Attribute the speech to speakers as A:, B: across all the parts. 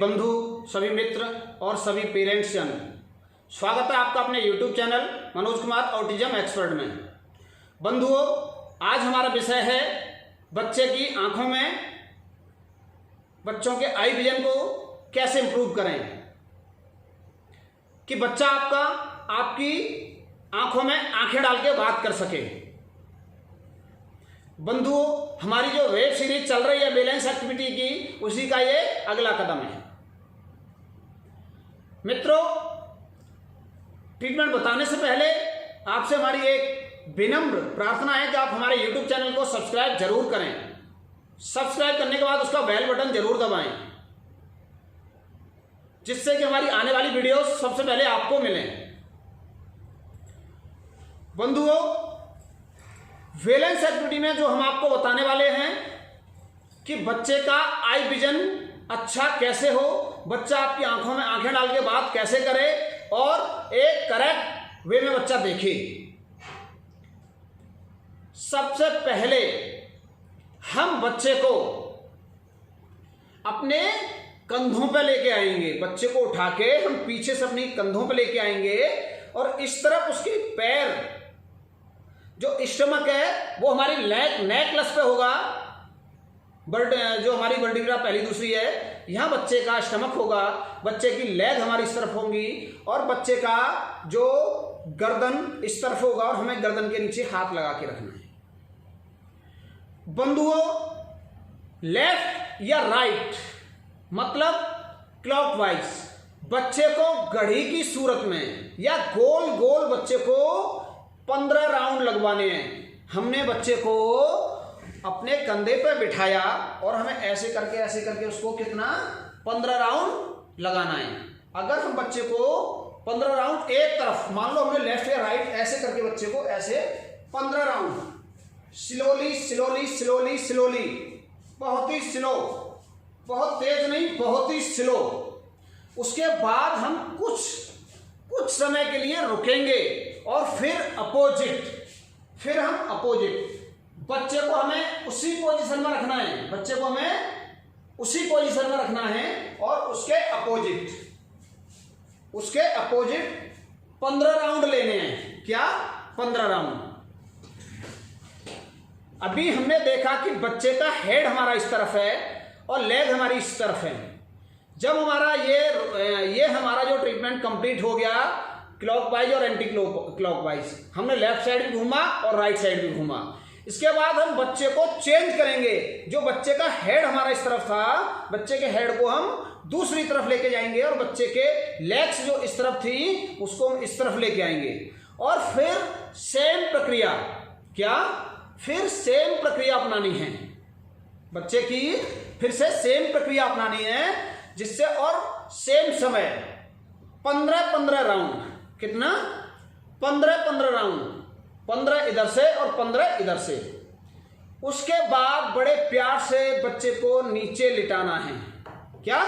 A: बंधु, सभी मित्र और सभी पेरेंट्स जन, स्वागत है आपका अपने YouTube channel Manoj Kumar autism expert में। बंधुओं, आज हमारा विषय है बच्चे की आंखों में, बच्चों के आई विजन को कैसे इम्प्रूव करें कि बच्चा आपकी आंखों में आंखें डाल के बात कर सके। बंधुओं, हमारी जो वेब सीरीज चल रही है बैलेंस एक्टिविटी की, उसी का ये अगला कदम है। मित्रों, ट्रीटमेंट बताने से पहले आपसे हमारी एक विनम्र प्रार्थना है कि आप हमारे YouTube चैनल को सब्सक्राइब जरूर करें। सब्सक्राइब करने के बाद उसका बेल बटन जरूर दबाएं, जिससे कि हमारी आने वाली वीडियोस सबसे पहले आपको मिलें। बंधुओं, बैलेंस एक्टिविटी में जो हम आपको बताने वाले हैं कि बच्चे का आई विजन अच्छा कैसे हो, बच्चा आपकी आंखों में आंखें डाल के बात कैसे करे और एक करेक्ट वे में बच्चा देखे। सबसे पहले हम बच्चे को अपने कंधों पे लेके आएंगे। बच्चे को उठा के हम पीछे से अपनी कंधों पे लेके आएंगे और इस तरफ उसके पैर, जो स्टमक है वो हमारी नेकलेस पे होगा। जो हमारी वर्टिब्रा पहली दूसरी है, यहाँ बच्चे का स्टमक होगा, बच्चे की लेग हमारी इस तरफ होंगी और बच्चे का जो गर्दन इस तरफ होगा और हमें गर्दन के नीचे हाथ लगा के रखना है। बंधुओं, लेफ्ट या राइट मतलब क्लॉकवाइज बच्चे को घड़ी की सूरत में या गोल गोल बच्चे को 15 राउंड लगवाने हैं। हमने बच्चे को अपने कंधे पर बिठाया और हमें ऐसे करके उसको कितना 15 राउंड लगाना है। अगर हम बच्चे को 15 राउंड एक तरफ, मान लो हमने लेफ्ट या राइट, ऐसे करके बच्चे को ऐसे 15 round slowly slowly slowly slowly, बहुत ही स्लो, बहुत तेज नहीं, बहुत ही स्लो। उसके बाद हम कुछ समय के लिए रुकेंगे और फिर हम अपोजिट बच्चे को हमें उसी पोजीशन में रखना है। बच्चे को हमें उसी पोजीशन में रखना है और उसके अपोजिट 15 राउंड लेने हैं। क्या? 15 राउंड। अभी हमने देखा कि बच्चे का हेड हमारा इस तरफ है और लेग हमारी इस तरफ है। जब हमारा ये हमारा जो ट्रीटमेंट कंप्लीट हो गया, क्लॉकवाइज और एंटी क्लॉकवाइज, हमने लेफ्ट साइड भी घूमा और राइट साइड भी घूमा। इसके बाद हम बच्चे को चेंज करेंगे। जो बच्चे का हेड हमारा इस तरफ था, बच्चे के हेड को हम दूसरी तरफ लेके जाएंगे और बच्चे के लेग्स जो इस तरफ थी उसको हम इस तरफ लेके आएंगे। और फिर सेम प्रक्रिया, क्या? फिर सेम प्रक्रिया अपनानी है बच्चे की, फिर से सेम प्रक्रिया अपनानी है, जिससे और सेम समय 15-15 राउंड। कितना? 15-15 राउंड, 15 इधर से और 15 इधर से। उसके बाद बड़े प्यार से बच्चे को नीचे लिटाना है। क्या?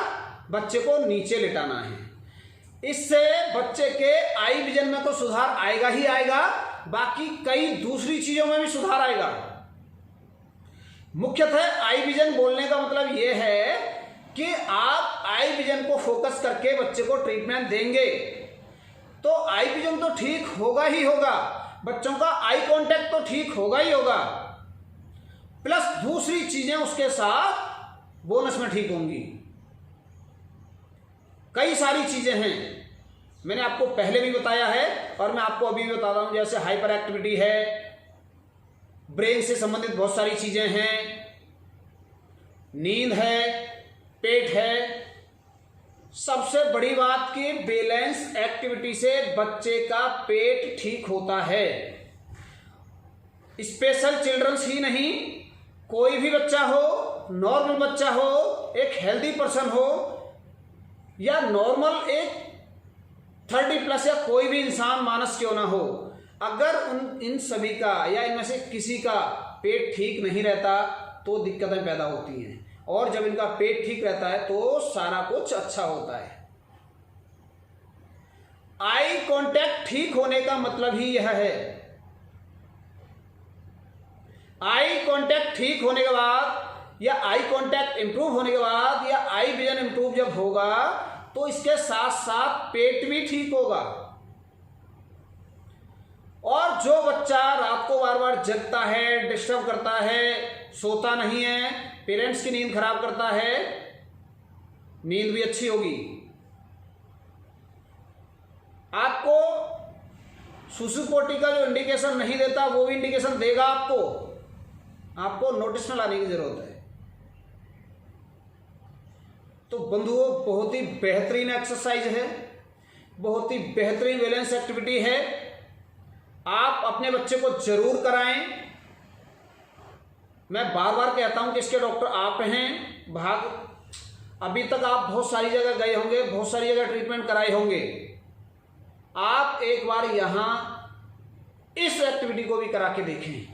A: बच्चे को नीचे लिटाना है। इससे बच्चे के आई विजन में तो सुधार आएगा ही आएगा, बाकी कई दूसरी चीजों में भी सुधार आएगा। मुख्यतः आई विजन बोलने का मतलब यह है कि आप आई विजन को फोकस करके बच्चे को ट्रीटमेंट देंगे तो आई विजन तो ठीक होगा ही होगा, बच्चों का आई कांटेक्ट तो ठीक होगा ही होगा, प्लस दूसरी चीजें उसके साथ बोनस में ठीक होंगी। कई सारी चीजें हैं, मैंने आपको पहले भी बताया है और मैं आपको अभी भी बता रहा हूं। जैसे हाइपर एक्टिविटी है, ब्रेन से संबंधित बहुत सारी चीजें हैं, नींद है, पेट है। सबसे बड़ी बात कि बैलेंस एक्टिविटी से बच्चे का पेट ठीक होता है। स्पेशल चिल्ड्रंस ही नहीं, कोई भी बच्चा हो, नॉर्मल बच्चा हो, एक हेल्दी पर्सन हो या नॉर्मल एक 30+ या कोई भी इंसान मानस क्यों ना हो, अगर इन सभी का या इनमें से किसी का पेट ठीक नहीं रहता तो दिक्कतें पैदा होती हैं। और जब इनका पेट ठीक रहता है तो सारा कुछ अच्छा होता है। आई कांटेक्ट ठीक होने का मतलब ही यह है। आई कांटेक्ट ठीक होने के बाद या आई कांटेक्ट इंप्रूव होने के बाद या आई विजन इंप्रूव जब होगा तो इसके साथ साथ पेट भी ठीक होगा। और जो बच्चा रात को बार बार जगता है, डिस्टर्ब करता है, सोता नहीं है, पेरेंट्स की नींद खराब करता है, नींद भी अच्छी होगी। आपको सुसुपोटी का जो इंडिकेशन नहीं देता वो भी इंडिकेशन देगा आपको नोटिस में लाने की जरूरत है। तो बंधुओं, बहुत ही बेहतरीन एक्सरसाइज है, बहुत ही बेहतरीन बैलेंस एक्टिविटी है। आप अपने बच्चे को जरूर कराएं। मैं बार बार कहता हूं कि इसके डॉक्टर आप हैं। अभी तक आप बहुत सारी जगह गए होंगे, बहुत सारी जगह ट्रीटमेंट कराए होंगे। आप एक बार यहां इस एक्टिविटी को भी करा के देखें।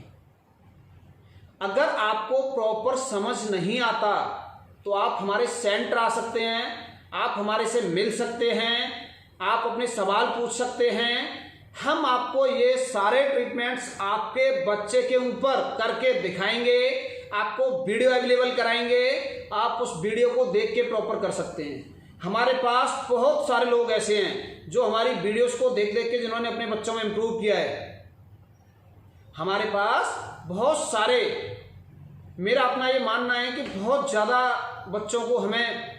A: अगर आपको प्रॉपर समझ नहीं आता तो आप हमारे सेंटर आ सकते हैं, आप हमारे से मिल सकते हैं, आप अपने सवाल पूछ सकते हैं। हम आपको ये सारे ट्रीटमेंट्स आपके बच्चे के ऊपर करके दिखाएंगे, आपको वीडियो अवेलेबल कराएंगे। आप उस वीडियो को देख के प्रॉपर कर सकते हैं। हमारे पास बहुत सारे लोग ऐसे हैं जो हमारी वीडियोस को देख देख के जिन्होंने अपने बच्चों में इम्प्रूव किया है। हमारे पास बहुत सारे, मेरा अपना ये मानना है कि बहुत ज़्यादा बच्चों को हमें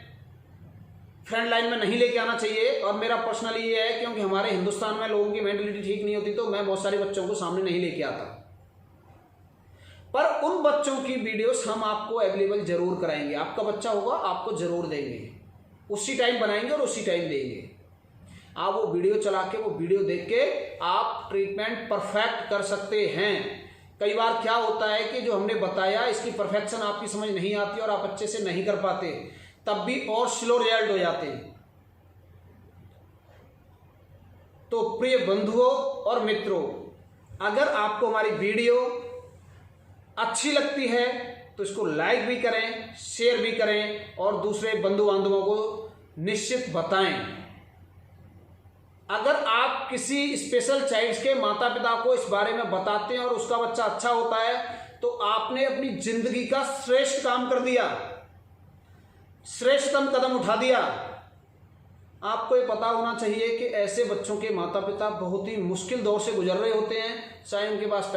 A: फ्रंट लाइन में नहीं लेके आना चाहिए। और मेरा पर्सनली ये है, क्योंकि हमारे हिंदुस्तान में लोगों की मेंटलिटी ठीक नहीं होती, तो मैं बहुत सारे बच्चों को सामने नहीं लेके आता। पर उन बच्चों की वीडियोस हम आपको अवेलेबल जरूर कराएंगे। आपका बच्चा होगा, आपको जरूर देंगे, उसी टाइम बनाएंगे और उसी टाइम देंगे। आप वो वीडियो चला के, वो वीडियो देख के आप ट्रीटमेंट परफेक्ट कर सकते हैं। कई बार क्या होता है कि जो हमने बताया इसकी परफेक्शन आपकी समझ नहीं आती और आप अच्छे से नहीं कर पाते, तब भी और स्लो रिजल्ट हो जाते हैं। तो प्रिय बंधुओं और मित्रों, अगर आपको हमारी वीडियो अच्छी लगती है तो इसको लाइक भी करें, शेयर भी करें और दूसरे बंधु बांधवों को निश्चित बताएं। अगर आप किसी स्पेशल चाइल्ड के माता पिता को इस बारे में बताते हैं और उसका बच्चा अच्छा होता है तो आपने अपनी जिंदगी का श्रेष्ठ काम कर दिया, श्रेष्ठतम कदम उठा दिया। आपको ये पता होना चाहिए कि ऐसे बच्चों के माता पिता बहुत ही मुश्किल दौर से गुजर रहे होते हैं, चाहे उनके पास